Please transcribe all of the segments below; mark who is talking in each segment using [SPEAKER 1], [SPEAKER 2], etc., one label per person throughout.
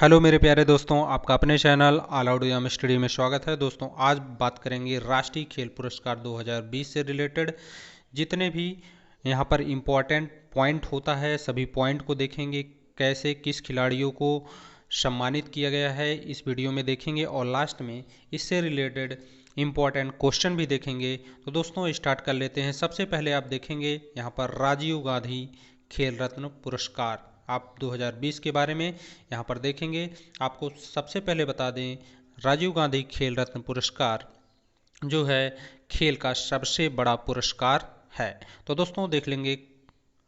[SPEAKER 1] Hello मेरे प्यारे दोस्तों, आपका अपने channel all out game study में स्वागत है। दोस्तों आज बात करेंगे राष्ट्रीय खेल पुरस्कार 2020 से रिलेटेड जितने भी यहाँ पर इम्पोर्टेंट पॉइंट होता है सभी पॉइंट को देखेंगे। कैसे किस खिलाड़ियों को सम्मानित किया गया है इस वीडियो में देखेंगे और लास्ट में इससे रिलेटेड इम्पॉर्टेंट क्वेश्चन भी देखेंगे। तो दोस्तों स्टार्ट कर लेते हैं। सबसे पहले आप देखेंगे यहाँ पर राजीव गांधी खेल रत्न पुरस्कार। आप 2020 के बारे में यहाँ पर देखेंगे। आपको सबसे पहले बता दें, राजीव गांधी खेल रत्न पुरस्कार जो है खेल का सबसे बड़ा पुरस्कार है। तो दोस्तों देख लेंगे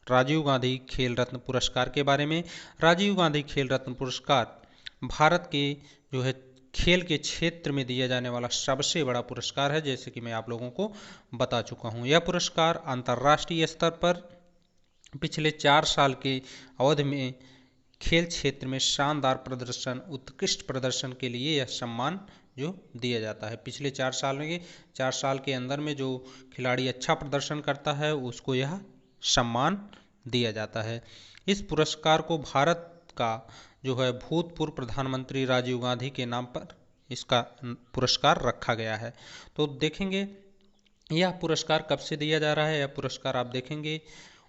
[SPEAKER 1] राजीव गांधी खेल रत्न पुरस्कार के बारे में। राजीव गांधी खेल रत्न पुरस्कार भारत के जो है खेल के क्षेत्र में दिया जाने वाला सबसे बड़ा पुरस्कार है, जैसे कि मैं आप लोगों को बता चुका हूँ। यह पुरस्कार अंतर्राष्ट्रीय स्तर पर पिछले 4 साल के अवधि में खेल क्षेत्र में शानदार प्रदर्शन, उत्कृष्ट प्रदर्शन के लिए यह सम्मान जो दिया जाता है। पिछले 4 साल के अंदर में जो खिलाड़ी अच्छा प्रदर्शन करता है उसको यह सम्मान दिया जाता है। इस पुरस्कार को भारत का जो है भूतपूर्व प्रधानमंत्री राजीव गांधी के नाम पर इसका पुरस्कार रखा गया है। तो देखेंगे यह पुरस्कार कब से दिया जा रहा है। यह पुरस्कार आप देखेंगे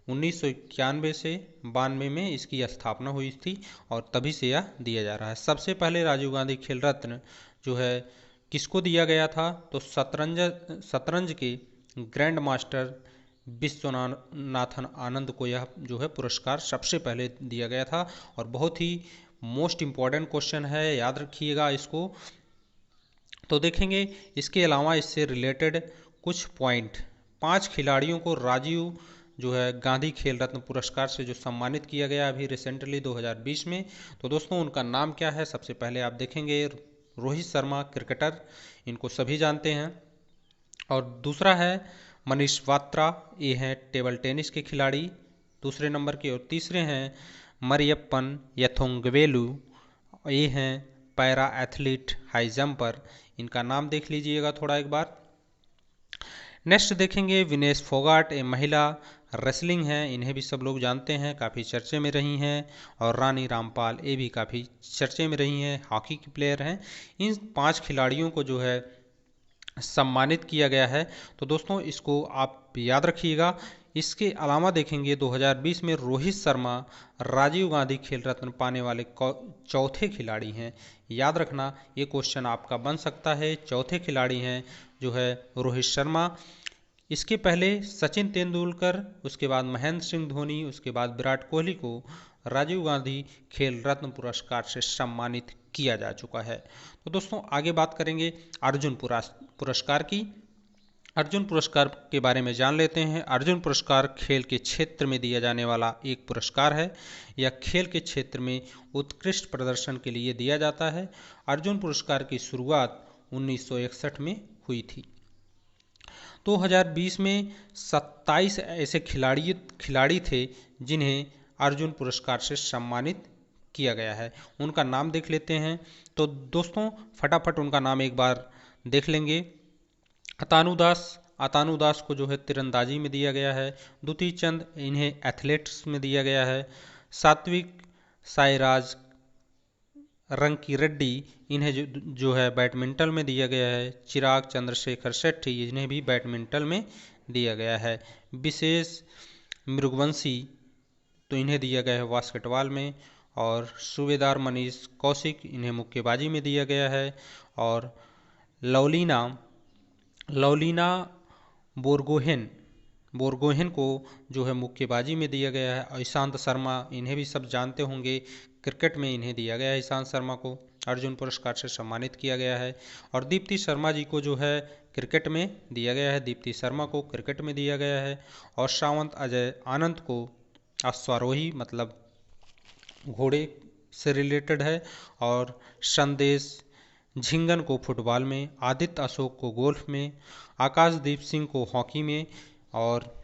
[SPEAKER 1] 1991 से 92 में इसकी स्थापना हुई थी और तभी से यह दिया जा रहा है। सबसे पहले राजीव गांधी खेल रत्न जो है किसको दिया गया था, तो शतरंज के ग्रैंड मास्टर विश्वनाथन आनंद को यह जो है पुरस्कार सबसे पहले दिया गया था। और बहुत ही मोस्ट इम्पॉर्टेंट क्वेश्चन है, याद रखिएगा इसको। तो देखेंगे इसके अलावा इससे रिलेटेड कुछ पॉइंट। 5 खिलाड़ियों को राजीव जो है गांधी खेल रत्न पुरस्कार से जो सम्मानित किया गया अभी रिसेंटली 2020 में। तो दोस्तों उनका नाम क्या है, सबसे पहले आप देखेंगे रोहित शर्मा क्रिकेटर, इनको सभी जानते हैं। और दूसरा है मनीष बात्रा, ये हैं टेबल टेनिस के खिलाड़ी दूसरे नंबर के। और तीसरे हैं मरियप्पन यथोंगवेलु, ये हैं पैरा एथलीट हाई जंपर, इनका नाम देख लीजिएगा थोड़ा एक बार। नेक्स्ट देखेंगे विनेश फोगाट, ये महिला रेसलिंग है, इन्हें भी सब लोग जानते हैं, काफ़ी चर्चे में रही हैं। और रानी रामपाल, ये भी काफ़ी चर्चे में रही हैं, हॉकी की प्लेयर हैं। इन 5 खिलाड़ियों को जो है सम्मानित किया गया है। तो दोस्तों इसको आप याद रखिएगा। इसके अलावा देखेंगे 2020 में रोहित शर्मा राजीव गांधी खेल रत्न पाने वाले चौथे खिलाड़ी हैं। याद रखना ये क्वेश्चन आपका बन सकता है। चौथे खिलाड़ी हैं जो है रोहित शर्मा। इसके पहले सचिन तेंदुलकर, उसके बाद महेंद्र सिंह धोनी, उसके बाद विराट कोहली को राजीव गांधी खेल रत्न पुरस्कार से सम्मानित किया जा चुका है। तो दोस्तों आगे बात करेंगे अर्जुन पुरस्कार की। अर्जुन पुरस्कार के बारे में जान लेते हैं। अर्जुन पुरस्कार खेल के क्षेत्र में दिया जाने वाला एक पुरस्कार है। यह खेल के क्षेत्र में उत्कृष्ट प्रदर्शन के लिए दिया जाता है। अर्जुन पुरस्कार की शुरुआत 1961 में हुई थी। 2020 में 27 ऐसे खिलाड़ी थे जिन्हें अर्जुन पुरस्कार से सम्मानित किया गया है। उनका नाम देख लेते हैं। तो दोस्तों फटाफट उनका नाम एक बार देख लेंगे। अतानु दास को जो है तीरंदाजी में दिया गया है। द्वितीय चंद, इन्हें एथलेटिक्स में दिया गया है। सात्विक साईराज रंकी रेड्डी, इन्हें जो है बैडमिंटन में दिया गया है। चिराग चंद्रशेखर शेट्टी, इन्हें भी बैडमिंटन में दिया गया है। विशेष मृगवंशी, तो इन्हें दिया गया है बास्केटबॉल में। और सूबेदार मनीष कौशिक, इन्हें मुक्केबाजी में दिया गया है। और लवलीना बोरगोहेन को जो है मुक्केबाजी में दिया गया है। और ईशांत शर्मा, इन्हें भी सब जानते होंगे, क्रिकेट में इन्हें दिया गया है। ईशांत शर्मा को अर्जुन पुरस्कार से सम्मानित किया गया है। और दीप्ति शर्मा जी को जो है क्रिकेट में दिया गया है, दीप्ति शर्मा को क्रिकेट में दिया गया है। और सावंत अजय आनंद को अश्वारोही मतलब घोड़े से रिलेटेड है। और संदेश झिंगन को फुटबॉल में, आदित्य अशोक को गोल्फ में, आकाशदीप सिंह को हॉकी में। और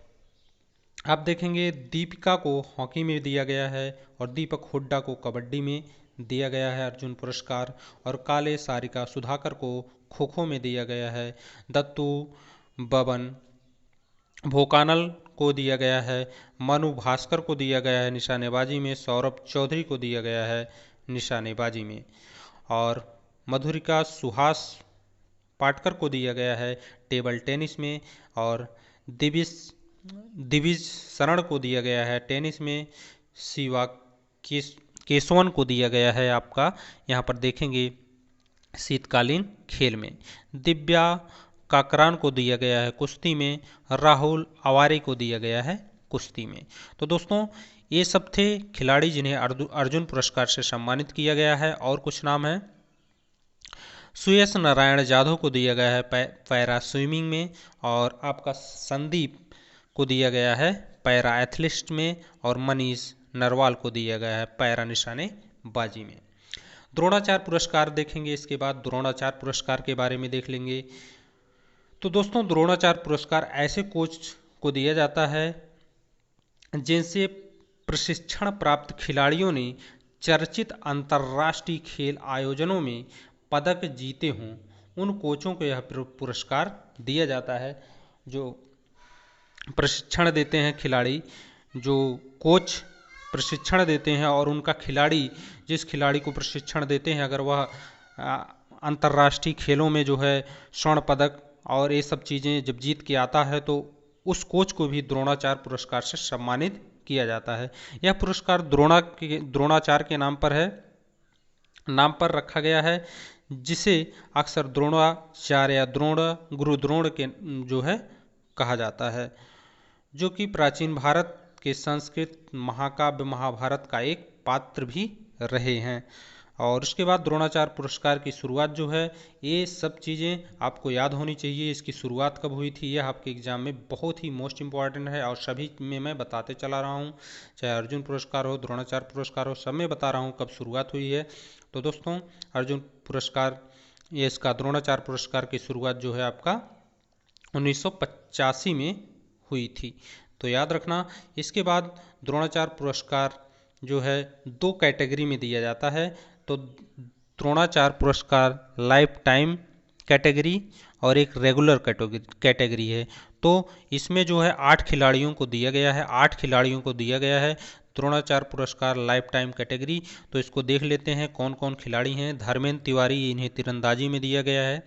[SPEAKER 1] आप देखेंगे दीपिका को हॉकी में दिया गया है। और दीपक हुड्डा को कबड्डी में दिया गया है अर्जुन पुरस्कार। और काले सारिका सुधाकर को खो खो में दिया गया है। दत्तू बबन भोकानल को दिया गया है। मनु भास्कर को दिया गया है निशानेबाजी में। सौरभ चौधरी को दिया गया है निशानेबाजी में। और मधुरिका सुहास पाटकर को दिया गया है टेबल टेनिस में। और दिविज शरण को दिया गया है टेनिस में। शिवा केशवन को दिया गया है आपका यहाँ पर देखेंगे शीतकालीन खेल में। दिव्या काकरान को दिया गया है कुश्ती में। राहुल अवारे को दिया गया है कुश्ती में। तो दोस्तों ये सब थे खिलाड़ी जिन्हें अर्जुन पुरस्कार से सम्मानित किया गया है। और कुछ नाम है, सुयश नारायण यादव को दिया गया है पैरा स्विमिंग में। और आपका संदीप को दिया गया है पैरा एथलिस्ट में। और मनीष नरवाल को दिया गया है पैरा निशानेबाजी में। द्रोणाचार्य पुरस्कार देखेंगे, इसके बाद द्रोणाचार्य पुरस्कार के बारे में देख लेंगे। तो दोस्तों द्रोणाचार्य पुरस्कार ऐसे कोच को दिया जाता है जिनसे प्रशिक्षण प्राप्त खिलाड़ियों ने चर्चित अंतर्राष्ट्रीय खेल आयोजनों में पदक जीते हों, उन कोचों को यह पुरस्कार दिया जाता है। जो प्रशिक्षण देते हैं खिलाड़ी, जो कोच प्रशिक्षण देते हैं और उनका खिलाड़ी, जिस खिलाड़ी को प्रशिक्षण देते हैं, अगर वह अंतर्राष्ट्रीय खेलों में जो है स्वर्ण पदक और ये सब चीज़ें जब जीत के आता है तो उस कोच को भी द्रोणाचार्य पुरस्कार से सम्मानित किया जाता है। यह पुरस्कार द्रोणाचार्य के नाम पर रखा गया है, जिसे अक्सर द्रोणाचार्य या गुरु द्रोण के जो है कहा जाता है, जो कि प्राचीन भारत के संस्कृत महाकाव्य महाभारत का एक पात्र भी रहे हैं। और उसके बाद द्रोणाचार्य पुरस्कार की शुरुआत जो है, ये सब चीज़ें आपको याद होनी चाहिए। इसकी शुरुआत कब हुई थी, यह आपके एग्जाम में बहुत ही मोस्ट इम्पॉर्टेंट है और सभी में मैं बताते चला रहा हूँ, चाहे अर्जुन पुरस्कार हो, द्रोणाचार्य पुरस्कार हो, सब में बता रहा हूँ कब शुरुआत हुई है। तो दोस्तों अर्जुन पुरस्कार, ये इसका द्रोणाचार्य पुरस्कार की शुरुआत जो है आपका 1985 में हुई थी, तो याद रखना। इसके बाद द्रोणाचार्य पुरस्कार जो है 2 कैटेगरी में दिया जाता है। तो द्रोणाचार्य पुरस्कार लाइफ टाइम कैटेगरी और एक रेगुलर कैटेगरी है। तो इसमें जो है 8 खिलाड़ियों को दिया गया है, 8 खिलाड़ियों को दिया गया है द्रोणाचार्य पुरस्कार लाइफ टाइम कैटेगरी। तो इसको देख लेते हैं कौन कौन खिलाड़ी हैं। धर्मेंद्र तिवारी, इन्हें तीरंदाजी में दिया गया है।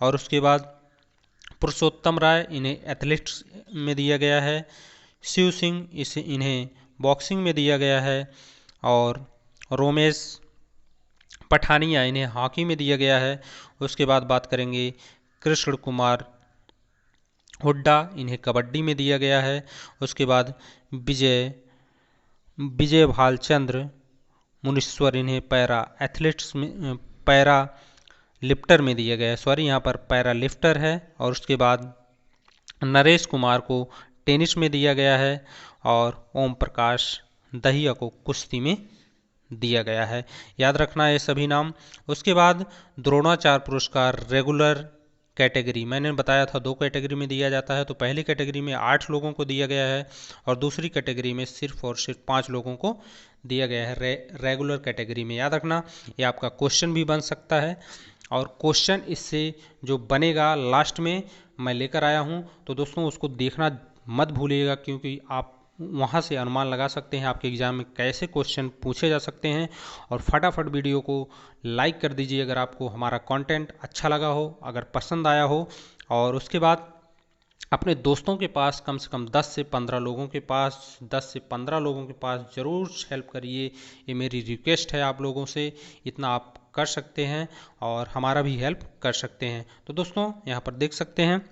[SPEAKER 1] और उसके बाद पुरुषोत्तम राय, इन्हें एथलेटिक्स में दिया गया है। शिव सिंह, इन्हें बॉक्सिंग में दिया गया है। और रोमेश पठानिया, इन्हें हॉकी में दिया गया है। उसके बाद बात करेंगे कृष्ण कुमार हुड्डा, इन्हें कबड्डी में दिया गया है। उसके बाद विजय भालचंद्र मुनीश्वर, इन्हें पैरा लिफ्टर में दिया गया है, सॉरी यहाँ पर पैरा लिफ्टर है। और उसके बाद नरेश कुमार को टेनिस में दिया गया है। और ओम प्रकाश दहिया को कुश्ती में दिया गया है। याद रखना ये सभी नाम। उसके बाद द्रोणाचार्य पुरस्कार रेगुलर कैटेगरी, मैंने बताया था 2 कैटेगरी में दिया जाता है। तो पहली कैटेगरी में 8 लोगों को दिया गया है और दूसरी कैटेगरी में सिर्फ और सिर्फ 5 लोगों को दिया गया है रेगुलर कैटेगरी में। याद रखना, ये आपका क्वेश्चन भी बन सकता है और क्वेश्चन इससे जो बनेगा लास्ट में मैं लेकर आया हूँ, तो दोस्तों उसको देखना मत भूलिएगा, क्योंकि आप वहाँ से अनुमान लगा सकते हैं आपके एग्ज़ाम में कैसे क्वेश्चन पूछे जा सकते हैं। और फटाफट वीडियो को लाइक कर दीजिए अगर आपको हमारा कंटेंट अच्छा लगा हो, अगर पसंद आया हो। और उसके बाद अपने दोस्तों के पास कम से कम 10 से 15 लोगों के पास ज़रूर हेल्प करिए। ये मेरी रिक्वेस्ट है आप लोगों से, इतना आप कर सकते हैं और हमारा भी हेल्प कर सकते हैं। तो दोस्तों यहाँ पर देख सकते हैं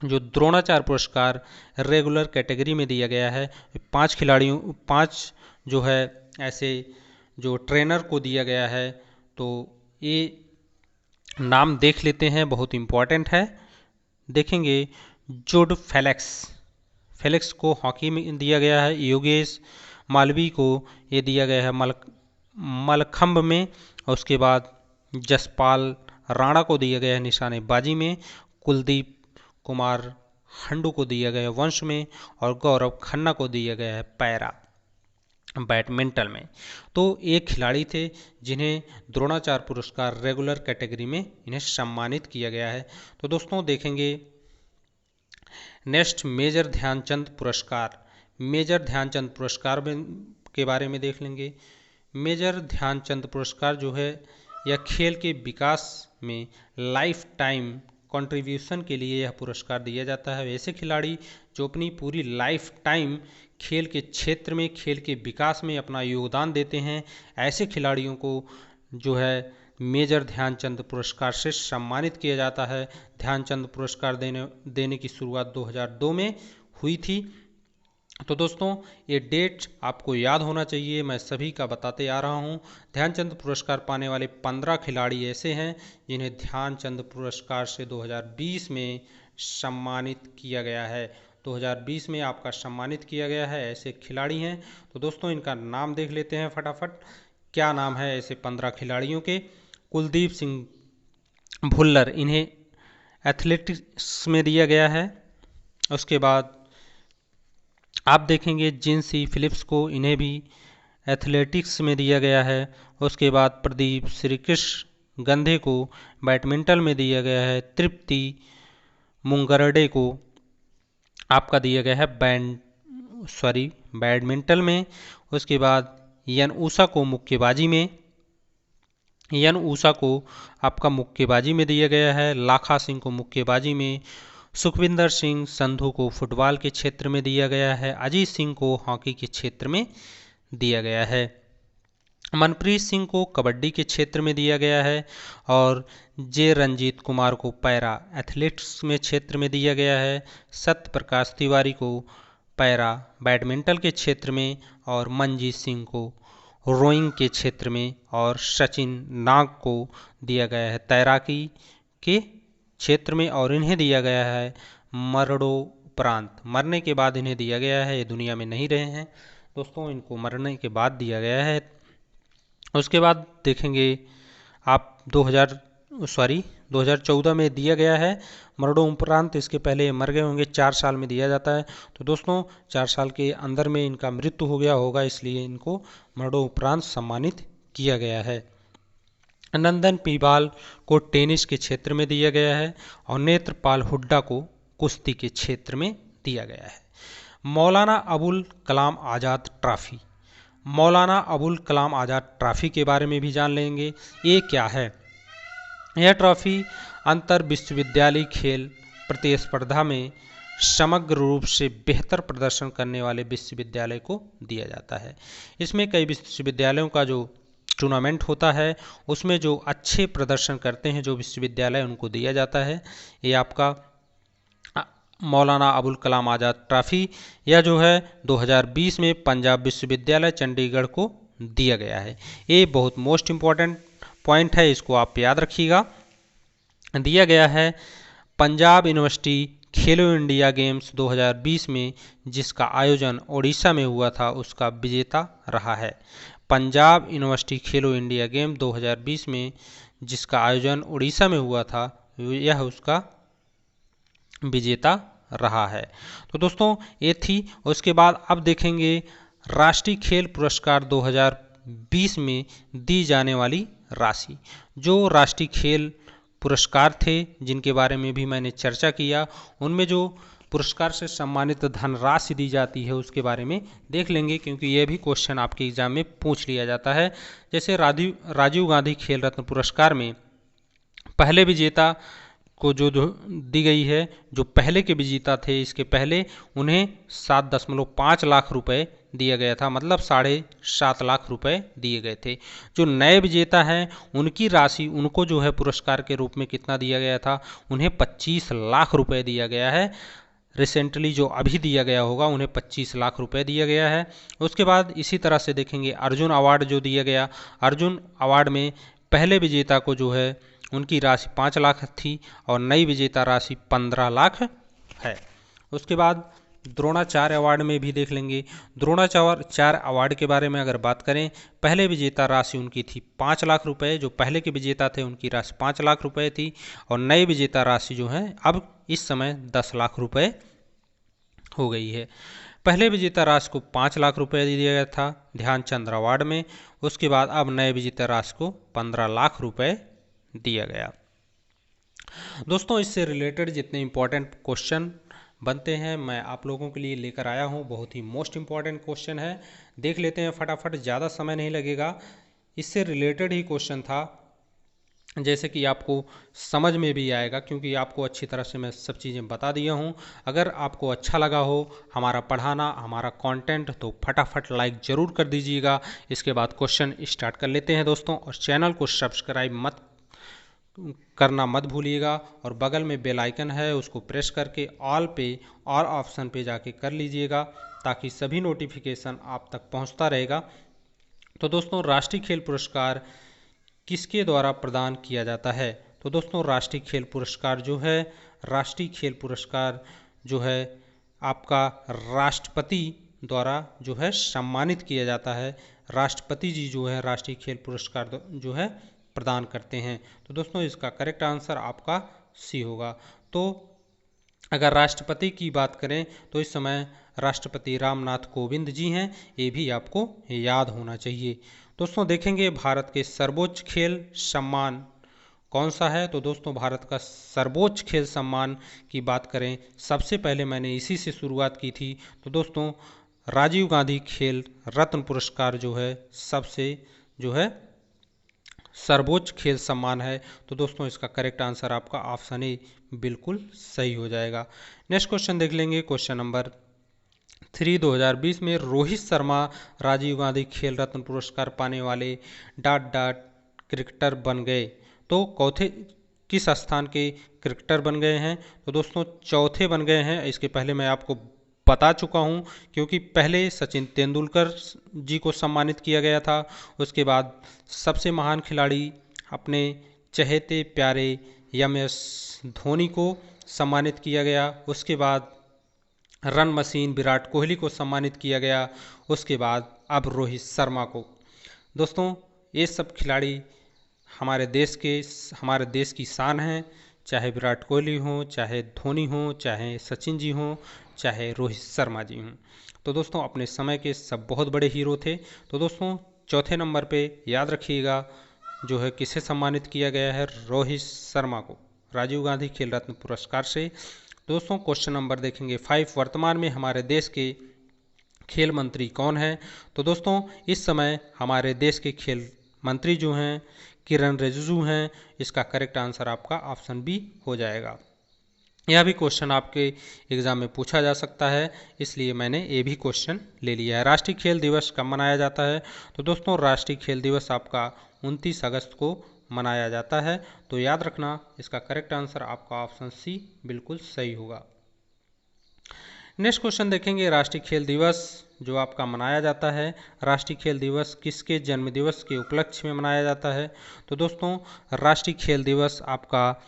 [SPEAKER 1] जो द्रोणाचार्य पुरस्कार रेगुलर कैटेगरी में दिया गया है, 5 जो है ऐसे जो ट्रेनर को दिया गया है। तो ये नाम देख लेते हैं, बहुत इम्पॉर्टेंट है। देखेंगे जोड फेलिक्स को हॉकी में दिया गया है। योगेश मालवी को ये दिया गया है मलखंब में। और उसके बाद जसपाल राणा को दिया गया है निशानेबाजी में। कुलदीप कुमार हंडू को दिया गया है वंश में। और गौरव खन्ना को दिया गया है पैरा बैडमिंटन में। तो ये खिलाड़ी थे जिन्हें द्रोणाचार्य पुरस्कार रेगुलर कैटेगरी में इन्हें सम्मानित किया गया है। तो दोस्तों देखेंगे नेक्स्ट मेजर ध्यानचंद पुरस्कार के बारे में देख लेंगे। मेजर ध्यानचंद पुरस्कार जो है यह खेल के विकास में लाइफ टाइम कंट्रीब्यूशन के लिए यह पुरस्कार दिया जाता है। ऐसे खिलाड़ी जो अपनी पूरी लाइफ टाइम खेल के क्षेत्र में, खेल के विकास में अपना योगदान देते हैं, ऐसे खिलाड़ियों को जो है मेजर ध्यानचंद पुरस्कार से सम्मानित किया जाता है। ध्यानचंद पुरस्कार देने की शुरुआत 2002 में हुई थी। तो दोस्तों ये डेट आपको याद होना चाहिए, मैं सभी का बताते आ रहा हूँ। ध्यानचंद पुरस्कार पाने वाले 15 खिलाड़ी ऐसे हैं जिन्हें ध्यानचंद पुरस्कार से 2020 में सम्मानित किया गया है। 2020 में आपका सम्मानित किया गया है, ऐसे खिलाड़ी हैं। तो दोस्तों इनका नाम देख लेते हैं फटाफट। क्या नाम है ऐसे 15 खिलाड़ियों के? कुलदीप सिंह भुल्लर, इन्हें एथलेटिक्स में दिया गया है। उसके बाद आप देखेंगे जिन्सी फिलिप्स को, इन्हें भी एथलेटिक्स में दिया गया है। उसके बाद प्रदीप श्रीकृष्ण गंधे को बैडमिंटन में दिया गया है। तृप्ति मुंगरडे को आपका दिया गया है बैडमिंटन में। उसके बाद यन ऊषा को मुक्केबाजी में, यन ऊषा को आपका मुक्केबाजी में दिया गया है। लाखा सिंह को मुक्केबाजी में। सुखविंदर सिंह संधू को फुटबॉल के क्षेत्र में दिया गया है। अजीत सिंह को हॉकी के क्षेत्र में दिया गया है। मनप्रीत सिंह को कबड्डी के क्षेत्र में दिया गया है। और जे रंजीत कुमार को पैरा एथलेटिक्स में क्षेत्र में दिया गया है। सत्य प्रकाश तिवारी को पैरा बैडमिंटन के क्षेत्र में, और मनजीत सिंह को रोइंग के क्षेत्र में, और सचिन नाग को दिया गया है तैराकी के क्षेत्र में। और इन्हें दिया गया है मरणोपरांत, मरने के बाद इन्हें दिया गया है, ये दुनिया में नहीं रहे हैं दोस्तों, इनको मरने के बाद दिया गया है। उसके बाद देखेंगे आप 2014 में दिया गया है मरणोपरांत। इसके पहले मर गए होंगे, 4 साल में दिया जाता है। तो दोस्तों 4 साल के अंदर में इनका मृत्यु हो गया होगा, इसलिए इनको मरणोपरांत सम्मानित किया गया है। नंदन पीबाल को टेनिस के क्षेत्र में दिया गया है, और नेत्रपाल हुड्डा को कुश्ती के क्षेत्र में दिया गया है। मौलाना अबुल कलाम आज़ाद ट्रॉफी, मौलाना अबुल कलाम आज़ाद ट्रॉफी के बारे में भी जान लेंगे। ये क्या है? यह ट्रॉफी अंतर विश्वविद्यालय खेल प्रतिस्पर्धा में समग्र रूप से बेहतर प्रदर्शन करने वाले विश्वविद्यालय को दिया जाता है। इसमें कई विश्वविद्यालयों का जो टूर्नामेंट होता है, उसमें जो अच्छे प्रदर्शन करते हैं जो विश्वविद्यालय, उनको दिया जाता है। ये आपका मौलाना अबुल कलाम आज़ाद ट्रॉफी, यह जो है 2020 में पंजाब विश्वविद्यालय चंडीगढ़ को दिया गया है। ये बहुत मोस्ट इम्पॉर्टेंट पॉइंट है, इसको आप याद रखिएगा। दिया गया है पंजाब यूनिवर्सिटी खेलो इंडिया गेम्स 2020 में, जिसका आयोजन ओडिशा में हुआ था, उसका विजेता रहा है। पंजाब यूनिवर्सिटी खेलो इंडिया गेम 2020 में जिसका आयोजन उड़ीसा में हुआ था, यह उसका विजेता रहा है। तो दोस्तों ये थी। उसके बाद अब देखेंगे राष्ट्रीय खेल पुरस्कार 2020 में दी जाने वाली राशि। जो राष्ट्रीय खेल पुरस्कार थे जिनके बारे में भी मैंने चर्चा किया, उनमें जो पुरस्कार से सम्मानित धनराशि दी जाती है उसके बारे में देख लेंगे, क्योंकि यह भी क्वेश्चन आपके एग्जाम में पूछ लिया जाता है। जैसे राजीव गांधी खेल रत्न पुरस्कार में पहले विजेता को जो दी गई है, जो पहले के विजेता थे इसके पहले, उन्हें 7.5 लाख रुपए दिया गया था, मतलब 7.5 लाख रुपए दिए गए थे। जो नए विजेता हैं उनकी राशि, उनको जो है पुरस्कार के रूप में कितना दिया गया था, उन्हें 25 लाख रुपए दिया गया है। रिसेंटली जो अभी दिया गया होगा उन्हें 25 लाख रुपए दिया गया है। उसके बाद इसी तरह से देखेंगे अर्जुन अवार्ड जो दिया गया, अर्जुन अवार्ड में पहले विजेता को जो है उनकी राशि 5 लाख थी, और नई विजेता राशि 15 लाख है। उसके बाद द्रोणाचार्य अवार्ड में भी देख लेंगे। द्रोणाचार्य अवार्ड के बारे में अगर बात करें, पहले विजेता राशि उनकी थी 5 लाख रुपए, जो पहले के विजेता थे उनकी राशि 5 लाख रुपए थी, और नए विजेता राशि जो है अब इस समय 10 लाख रुपए हो गई है। पहले विजेता राशि को 5 लाख रुपए दिया गया था ध्यानचंद अवार्ड में, उसके बाद अब नए विजेता राशि को 15 लाख रुपए दिया गया। दोस्तों इससे रिलेटेड जितने इंपॉर्टेंट क्वेश्चन बनते हैं, मैं आप लोगों के लिए लेकर आया हूं। बहुत ही मोस्ट इम्पॉर्टेंट क्वेश्चन है, देख लेते हैं फटाफट, ज़्यादा समय नहीं लगेगा। इससे रिलेटेड ही क्वेश्चन था, जैसे कि आपको समझ में भी आएगा, क्योंकि आपको अच्छी तरह से मैं सब चीज़ें बता दिया हूँ। अगर आपको अच्छा लगा हो हमारा पढ़ाना, हमारा कंटेंट, तो फटाफट लाइक ज़रूर कर दीजिएगा। इसके बाद क्वेश्चन स्टार्ट कर लेते हैं दोस्तों, और चैनल को सब्सक्राइब करना मत भूलिएगा, और बगल में बेल आइकन है उसको प्रेस करके ऑल पे और ऑप्शन पे जाके कर लीजिएगा, ताकि सभी नोटिफिकेशन आप तक पहुंचता रहेगा। तो दोस्तों, राष्ट्रीय खेल पुरस्कार किसके द्वारा प्रदान किया जाता है? तो दोस्तों, राष्ट्रीय खेल पुरस्कार जो है, राष्ट्रीय खेल पुरस्कार जो है आपका राष्ट्रपति द्वारा जो है सम्मानित किया जाता है। राष्ट्रपति जी जो है राष्ट्रीय खेल पुरस्कार जो है प्रदान करते हैं। तो दोस्तों, इसका करेक्ट आंसर आपका सी होगा। तो अगर राष्ट्रपति की बात करें तो इस समय राष्ट्रपति रामनाथ कोविंद जी हैं, ये भी आपको याद होना चाहिए। दोस्तों, देखेंगे भारत के सर्वोच्च खेल सम्मान कौन सा है? तो दोस्तों, भारत का सर्वोच्च खेल सम्मान की बात करें, सबसे पहले मैंने इसी से शुरुआत की थी। तो दोस्तों, राजीव गांधी खेल रत्न पुरस्कार जो है सबसे जो है सर्वोच्च खेल सम्मान है। तो दोस्तों, इसका करेक्ट आंसर आपका ऑप्शन ए बिल्कुल सही हो जाएगा। नेक्स्ट क्वेश्चन देख लेंगे, क्वेश्चन नंबर 3, 2020 में रोहित शर्मा राजीव गांधी खेल रत्न पुरस्कार पाने वाले डॉट डॉट क्रिकेटर बन गए। तो किस स्थान के क्रिकेटर बन गए हैं? तो दोस्तों, चौथे बन गए हैं। इसके पहले मैं आपको बता चुका हूं, क्योंकि पहले सचिन तेंदुलकर जी को सम्मानित किया गया था, उसके बाद सबसे महान खिलाड़ी अपने चहेते प्यारे MS धोनी को सम्मानित किया गया, उसके बाद रन मशीन विराट कोहली को सम्मानित किया गया, उसके बाद अब रोहित शर्मा को। दोस्तों, ये सब खिलाड़ी हमारे देश की शान हैं, चाहे विराट कोहली हो, चाहे धोनी हो, चाहे सचिन जी हो, चाहे रोहित शर्मा जी हों। तो दोस्तों, अपने समय के सब बहुत बड़े हीरो थे। तो दोस्तों, चौथे नंबर पे याद रखिएगा जो है किसे सम्मानित किया गया है, रोहित शर्मा को राजीव गांधी खेल रत्न पुरस्कार से। दोस्तों, क्वेश्चन नंबर देखेंगे 5, वर्तमान में हमारे देश के खेल मंत्री कौन हैं? तो दोस्तों, इस समय हमारे देश के खेल मंत्री जो हैं किरण रिजिजू हैं। इसका करेक्ट आंसर आपका ऑप्शन बी हो जाएगा। यह भी क्वेश्चन आपके एग्जाम में पूछा जा सकता है, इसलिए मैंने ये भी क्वेश्चन ले लिया है। राष्ट्रीय खेल दिवस कब मनाया जाता है? तो दोस्तों, राष्ट्रीय खेल दिवस आपका 29 अगस्त को मनाया जाता है। तो याद रखना, इसका करेक्ट आंसर आपका ऑप्शन सी बिल्कुल सही होगा। नेक्स्ट क्वेश्चन देखेंगे, राष्ट्रीय खेल दिवस जो आपका मनाया जाता है, राष्ट्रीय खेल दिवस किसके जन्म दिवस के उपलक्ष्य में मनाया जाता है? तो दोस्तों, राष्ट्रीय खेल दिवस आपका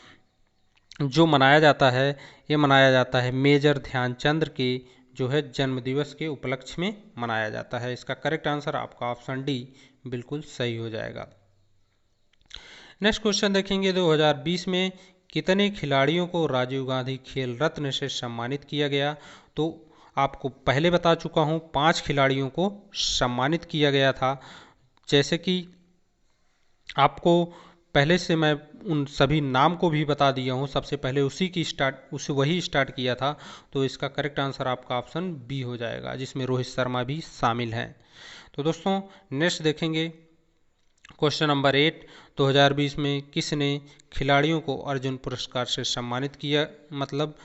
[SPEAKER 1] जो मनाया जाता है, ये मनाया जाता है मेजर ध्यानचंद के जो है जन्म दिवस के उपलक्ष्य में मनाया जाता है। इसका करेक्ट आंसर आपका ऑप्शन डी बिल्कुल सही हो जाएगा। नेक्स्ट क्वेश्चन देखेंगे, 2020 में कितने खिलाड़ियों को राजीव गांधी खेल रत्न से सम्मानित किया गया? तो आपको पहले बता चुका हूं, 5 खिलाड़ियों को सम्मानित किया गया था। जैसे कि आपको पहले से मैं उन सभी नाम को भी बता दिया हूं, सबसे पहले वही स्टार्ट किया था। तो इसका करेक्ट आंसर आपका ऑप्शन बी हो जाएगा, जिसमें रोहित शर्मा भी शामिल हैं। तो दोस्तों, नेक्स्ट देखेंगे क्वेश्चन नंबर 8, 2020 में किसने खिलाड़ियों को अर्जुन पुरस्कार से सम्मानित किया? मतलब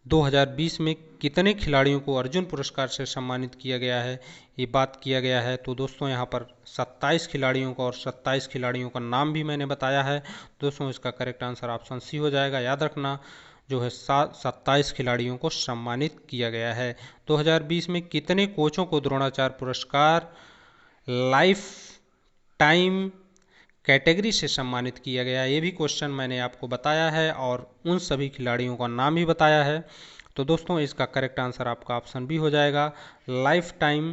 [SPEAKER 1] 2020 में कितने खिलाड़ियों को अर्जुन पुरस्कार से सम्मानित किया गया है, ये बात किया गया है। तो दोस्तों, यहाँ पर 27 खिलाड़ियों का, और 27 खिलाड़ियों का नाम भी मैंने बताया है। दोस्तों, इसका करेक्ट आंसर ऑप्शन सी हो जाएगा। याद रखना, जो है 27 खिलाड़ियों को सम्मानित किया गया है। 2020 में कितने कोचों को द्रोणाचार्य पुरस्कार लाइफ टाइम कैटेगरी से सम्मानित किया गया? ये भी क्वेश्चन मैंने आपको बताया है, और उन सभी खिलाड़ियों का नाम भी बताया है। तो दोस्तों, इसका करेक्ट आंसर आपका ऑप्शन बी हो जाएगा। लाइफ टाइम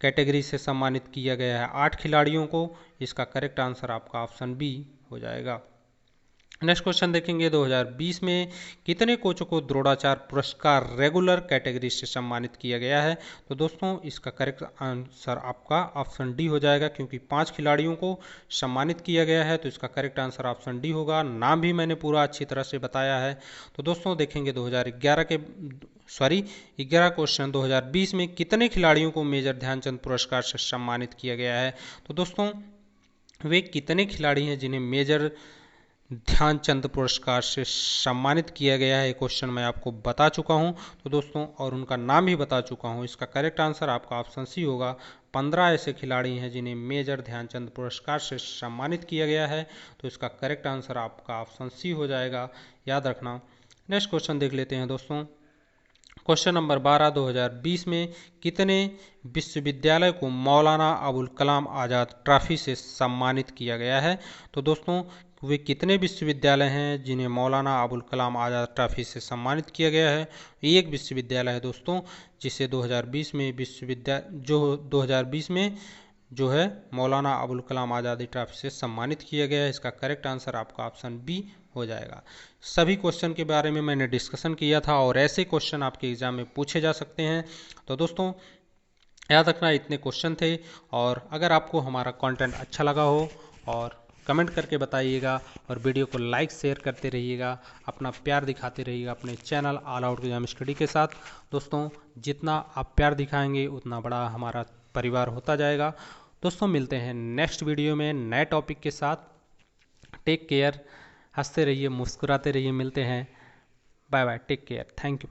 [SPEAKER 1] कैटेगरी से सम्मानित किया गया है 8 खिलाड़ियों को। इसका करेक्ट आंसर आपका ऑप्शन बी हो जाएगा। नेक्स्ट क्वेश्चन देखेंगे, 2020 में कितने कोचों को द्रोणाचार्य पुरस्कार रेगुलर कैटेगरी से सम्मानित किया गया है? तो दोस्तों, इसका करेक्ट आंसर आपका ऑप्शन डी हो जाएगा, क्योंकि 5 खिलाड़ियों को सम्मानित किया गया है। तो इसका करेक्ट आंसर ऑप्शन डी होगा। नाम भी मैंने पूरा अच्छी तरह से बताया है। तो दोस्तों, देखेंगे 11 क्वेश्चन 2020 में कितने खिलाड़ियों को मेजर ध्यानचंद पुरस्कार से सम्मानित किया गया है। तो दोस्तों वे कितने खिलाड़ी हैं जिन्हें मेजर ध्यानचंद पुरस्कार से सम्मानित किया गया है, क्वेश्चन मैं आपको बता चुका हूं तो दोस्तों, और उनका नाम भी बता चुका हूं। इसका करेक्ट आंसर आपका ऑप्शन सी होगा। 15 ऐसे खिलाड़ी हैं जिन्हें मेजर ध्यानचंद पुरस्कार से सम्मानित किया गया है, तो इसका करेक्ट आंसर आपका ऑप्शन सी हो जाएगा, याद रखना। नेक्स्ट क्वेश्चन देख लेते हैं दोस्तों। क्वेश्चन नंबर 12, 2020 में कितने विश्वविद्यालय को मौलाना अबुल कलाम आज़ाद ट्रॉफी से सम्मानित किया गया है। तो दोस्तों वे कितने विश्वविद्यालय हैं जिन्हें मौलाना अबुल कलाम आज़ाद ट्रॉफी से सम्मानित किया गया है। एक विश्वविद्यालय है दोस्तों जिसे 2020 में जो है मौलाना अबुल कलाम आज़ादी ट्रॉफी से सम्मानित किया गया है। इसका करेक्ट आंसर आपका ऑप्शन बी हो जाएगा। सभी क्वेश्चन के बारे में मैंने डिस्कशन किया था और ऐसे क्वेश्चन आपके एग्जाम में पूछे जा सकते हैं। तो दोस्तों याद रखना इतने क्वेश्चन थे, और अगर आपको हमारा कंटेंट अच्छा लगा हो और कमेंट करके बताइएगा, और वीडियो को लाइक शेयर करते रहिएगा, अपना प्यार दिखाते रहिएगा अपने channel all out exam study के साथ। दोस्तों जितना आप प्यार दिखाएंगे उतना बड़ा हमारा परिवार होता जाएगा। दोस्तों मिलते हैं नेक्स्ट वीडियो में नए टॉपिक के साथ। टेक केयर, हंसते रहिए, मुस्कुराते रहिए। मिलते हैं, bye bye, take care, thank you.